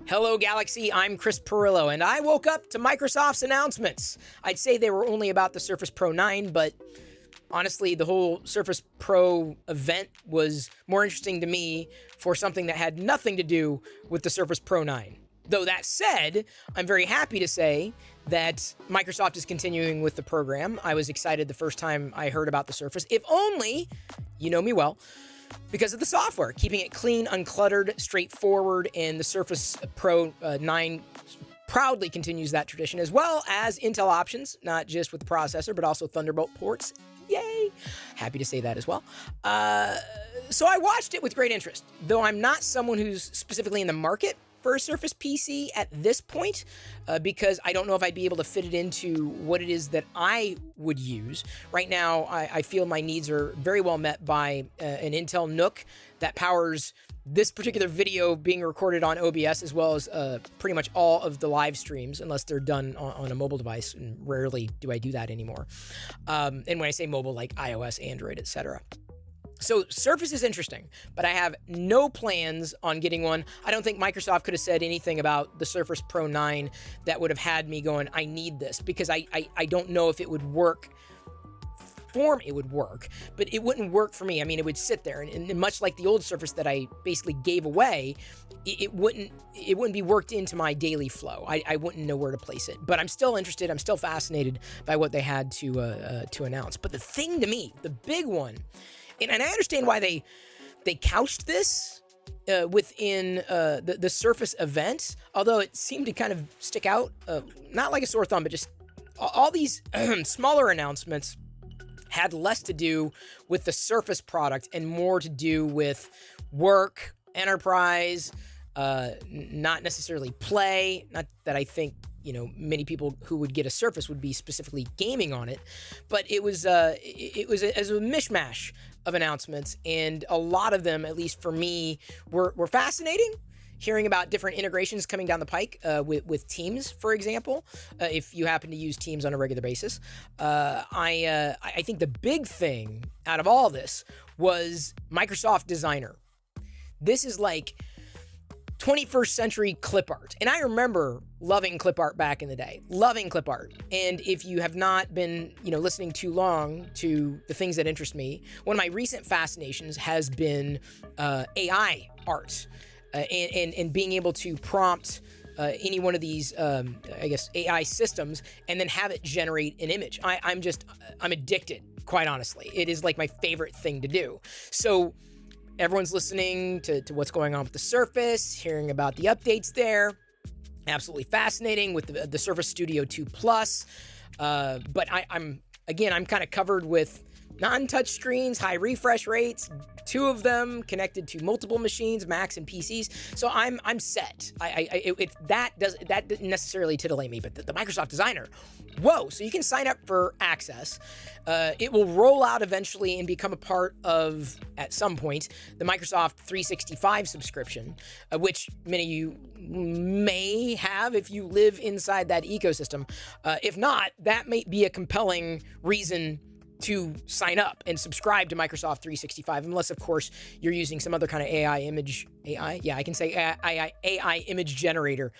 Hello, Galaxy. I'm Chris Pirillo, and I woke up to Microsoft's announcements. I'd say they were only about the Surface Pro 9, but honestly, the whole Surface Pro event was more interesting to me for something that had nothing to do with the Surface Pro 9. Though that said, I'm very happy to say that Microsoft is continuing with the program. I was excited the first time I heard about the Surface, if only, you know me well, because of the software, keeping it clean, uncluttered, straightforward, and the Surface Pro 9 proudly continues that tradition, as well as Intel options, not just with the processor, but also Thunderbolt ports. Yay! Happy to say that as well. So I watched it with great interest, though I'm not someone who's specifically in the market for a Surface PC at this point, because I don't know if I'd be able to fit it into what it is that I would use. Right now, I feel my needs are very well met by an Intel NUC that powers this particular video being recorded on OBS, as well as pretty much all of the live streams, unless they're done on a mobile device, and rarely do I do that anymore. And when I say mobile, like iOS, Android, etc. So Surface is interesting, but I have no plans on getting one. I don't think Microsoft could have said anything about the Surface Pro 9 that would have had me going, I need this, because I don't know if it would work. It would work, but it wouldn't work for me. I mean, it would sit there, and much like the old Surface that I basically gave away, it wouldn't be worked into my daily flow. I wouldn't know where to place it. But I'm still interested. I'm still fascinated by what they had to announce. But the thing to me, the big one, and I understand why they couched this within the Surface event, although it seemed to kind of stick out, not like a sore thumb, but just all these smaller announcements had less to do with the Surface product and more to do with work, enterprise, not necessarily play. Not that I think, many people who would get a Surface would be specifically gaming on it, but it was a mishmash of announcements, and a lot of them, at least for me, were fascinating. Hearing about different integrations coming down the pike with Teams, for example, if you happen to use Teams on a regular basis. I think the big thing out of all this was Microsoft Designer. This is like 21st century clip art. And I remember loving clip art back in the day, loving clip art. And if you have not been, listening too long to the things that interest me, one of my recent fascinations has been AI art. And being able to prompt any one of these, AI systems and then have it generate an image. I'm addicted, quite honestly. It is like my favorite thing to do. So everyone's listening to what's going on with the Surface, hearing about the updates there. Absolutely fascinating with the Surface Studio 2 Plus. But I'm kind of covered with non-touch screens, high refresh rates, 2 of them connected to multiple machines, Macs and PCs. So I'm set. That didn't necessarily titillate me, but the Microsoft Designer, whoa! So you can sign up for access. It will roll out eventually and become a part of, at some point, the Microsoft 365 subscription, which many of you may have if you live inside that ecosystem. If not, that may be a compelling reason to sign up and subscribe to Microsoft 365, unless, of course, you're using some other kind of AI image generator.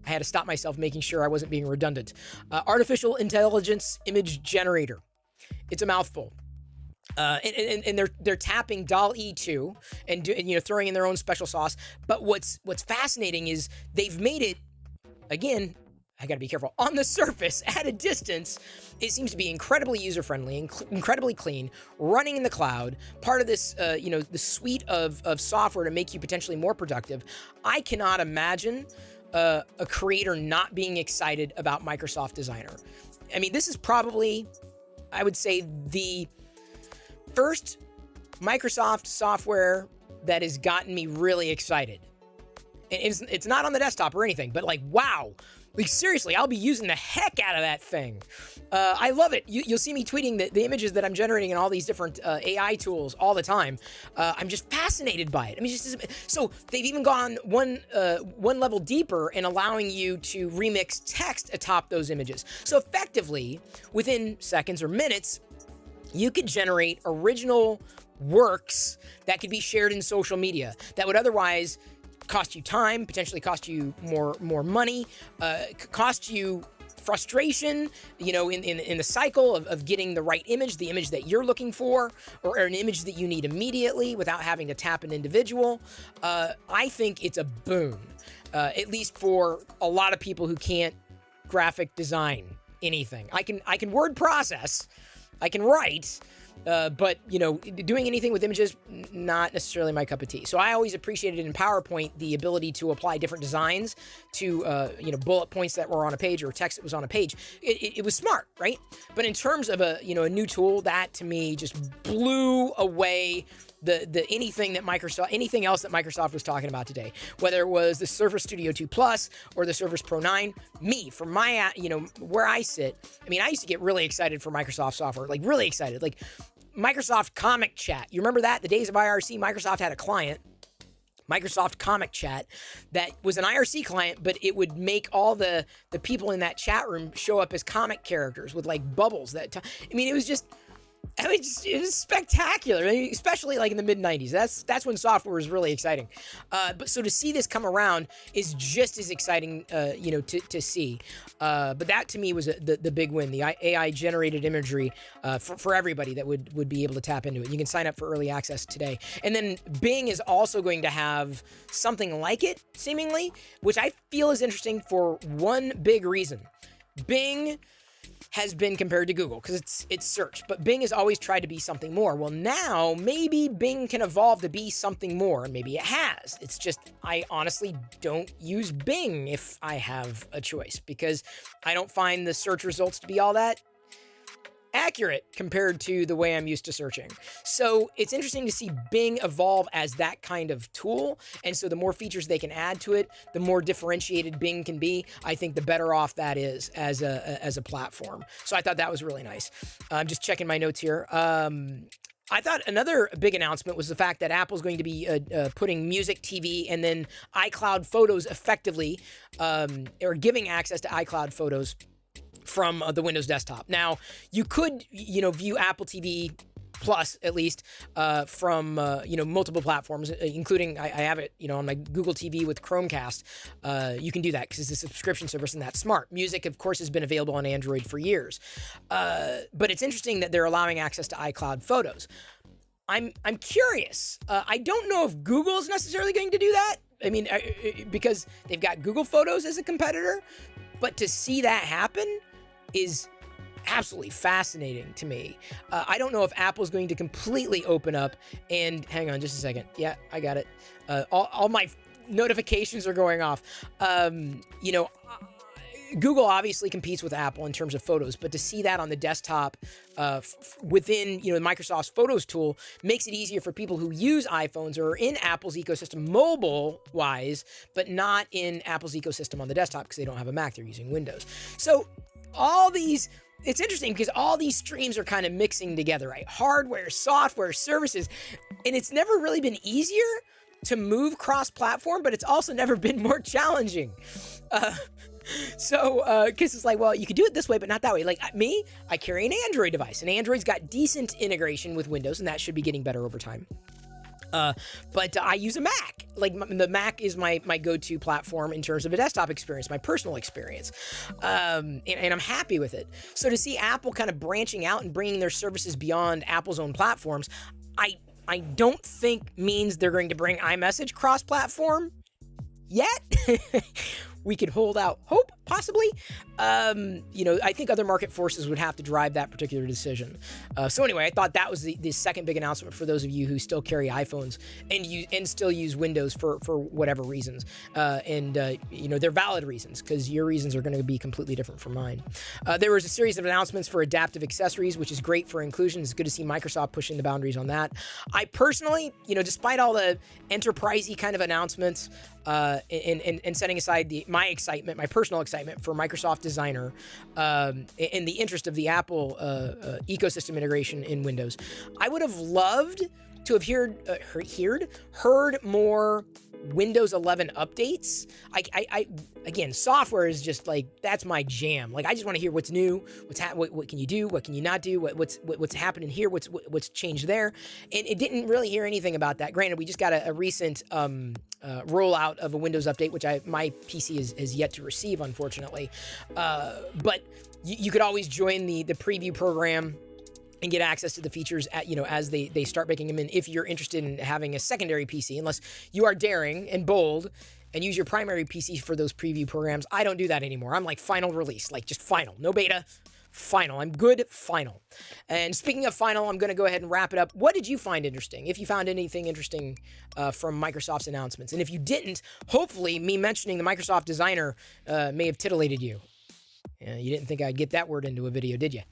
I had to stop myself making sure I wasn't being redundant. Artificial intelligence image generator. It's a mouthful. And they're tapping Dall-E too, and throwing in their own special sauce. But what's fascinating is they've made it, again, I gotta be careful, on the surface, at a distance, it seems to be incredibly user-friendly, incredibly clean, running in the cloud, part of this, the suite of software to make you potentially more productive. I cannot imagine a creator not being excited about Microsoft Designer. I mean, this is probably, I would say, the first Microsoft software that has gotten me really excited. And it's not on the desktop or anything, but like, wow. Like, seriously, I'll be using the heck out of that thing. I love it. You'll see me tweeting the images that I'm generating in all these different AI tools all the time. I'm just fascinated by it. I mean, so they've even gone one level deeper in allowing you to remix text atop those images. So effectively, within seconds or minutes, you could generate original works that could be shared in social media that would otherwise cost you time, potentially cost you more money, cost you frustration, you know, in the cycle of getting the right image, the image that you're looking for, or an image that you need immediately without having to tap an individual. I think it's a boon, at least for a lot of people who can't graphic design anything. I can word process, I can write, but, you know, doing anything with images, not necessarily my cup of tea. So I always appreciated in PowerPoint the ability to apply different designs to, you know, bullet points that were on a page or text that was on a page. It was smart, right? But in terms of a new tool, that to me just blew away the anything else that Microsoft was talking about today, whether it was the Surface Studio 2 Plus or the Surface Pro 9. From my, you know, where I sit, I mean, I used to get really excited for Microsoft software, like really excited, like Microsoft Comic Chat. You remember that? The days of IRC, Microsoft had a client, Microsoft Comic Chat, that was an IRC client, but it would make all the people in that chat room show up as comic characters with like bubbles I mean, it was just, it was spectacular, especially like in the mid-90s. That's when software was really exciting. But so to see this come around is just as exciting, you know, to see. But that to me was the big win, the AI-generated imagery for everybody that would be able to tap into it. You can sign up for early access today. And then Bing is also going to have something like it, seemingly, which I feel is interesting for one big reason. Bing has been compared to Google because it's search, but Bing has always tried to be something more. Well, now maybe Bing can evolve to be something more, and maybe it has. It's just I honestly don't use Bing if I have a choice because I don't find the search results to be all that accurate compared to the way I'm used to searching. So it's interesting to see Bing evolve as that kind of tool. And so the more features they can add to it, the more differentiated Bing can be. I think the better off that is as a platform. So I thought that was really nice. I'm just checking my notes here. I thought another big announcement was the fact that Apple's going to be putting music, TV, and then iCloud photos effectively, or giving access to iCloud photos from the Windows desktop. Now, you could, you know, view Apple TV Plus, at least, from, you know, multiple platforms, including, I have it, you know, on my Google TV with Chromecast. You can do that because it's a subscription service and that's smart. Music, of course, has been available on Android for years. But it's interesting that they're allowing access to iCloud photos. I'm curious. I don't know if Google is necessarily going to do that. I mean, because they've got Google Photos as a competitor, but to see that happen is absolutely fascinating to me. I don't know if Apple's going to completely open up and hang on just a second. Yeah, I got it. All my notifications are going off. You know, Google obviously competes with Apple in terms of photos, but to see that on the desktop within, you know, Microsoft's Photos tool makes it easier for people who use iPhones or are in Apple's ecosystem mobile-wise, but not in Apple's ecosystem on the desktop because they don't have a Mac, they're using Windows. So all these, it's interesting because all these streams are kind of mixing together, right? Hardware, software, services, and it's never really been easier to move cross-platform, but it's also never been more challenging. So, because it's like, well, you could do it this way, but not that way. Like me, I carry an Android device, and Android's got decent integration with Windows, and that should be getting better over time. But I use a Mac. Like the Mac is my go-to platform in terms of a desktop experience, my personal experience. And I'm happy with it. So to see Apple kind of branching out and bringing their services beyond Apple's own platforms, I don't think means they're going to bring iMessage cross-platform yet. We could hold out hope, possibly. You know, I think other market forces would have to drive that particular decision. So anyway, I thought that was the second big announcement for those of you who still carry iPhones and still use Windows for whatever reasons. You know, they're valid reasons because your reasons are going to be completely different from mine. There was a series of announcements for adaptive accessories, which is great for inclusion. It's good to see Microsoft pushing the boundaries on that. I personally, you know, despite all the enterprisey kind of announcements, and setting aside my excitement, my personal excitement for Microsoft Designer, in the interest of the Apple ecosystem integration in Windows, I would have loved to have heard more Windows 11 updates. Again, software is just like, that's my jam. Like, I just want to hear what's new, what can you do, what can you not do, what's happening here, what's changed there. And it didn't really hear anything about that. Granted, we just got a recent rollout of a Windows update, which my PC is yet to receive, unfortunately. But you could always join the preview program and get access to the features as they start making them in, if you're interested in having a secondary PC, unless you are daring and bold and use your primary PC for those preview programs. I don't do that anymore. I'm like final release, like just final, no beta, final. I'm good, final. And speaking of final, I'm going to go ahead and wrap it up. What did you find interesting? If you found anything interesting from Microsoft's announcements, and if you didn't, hopefully me mentioning the Microsoft Designer may have titillated you. You didn't think I'd get that word into a video, did you?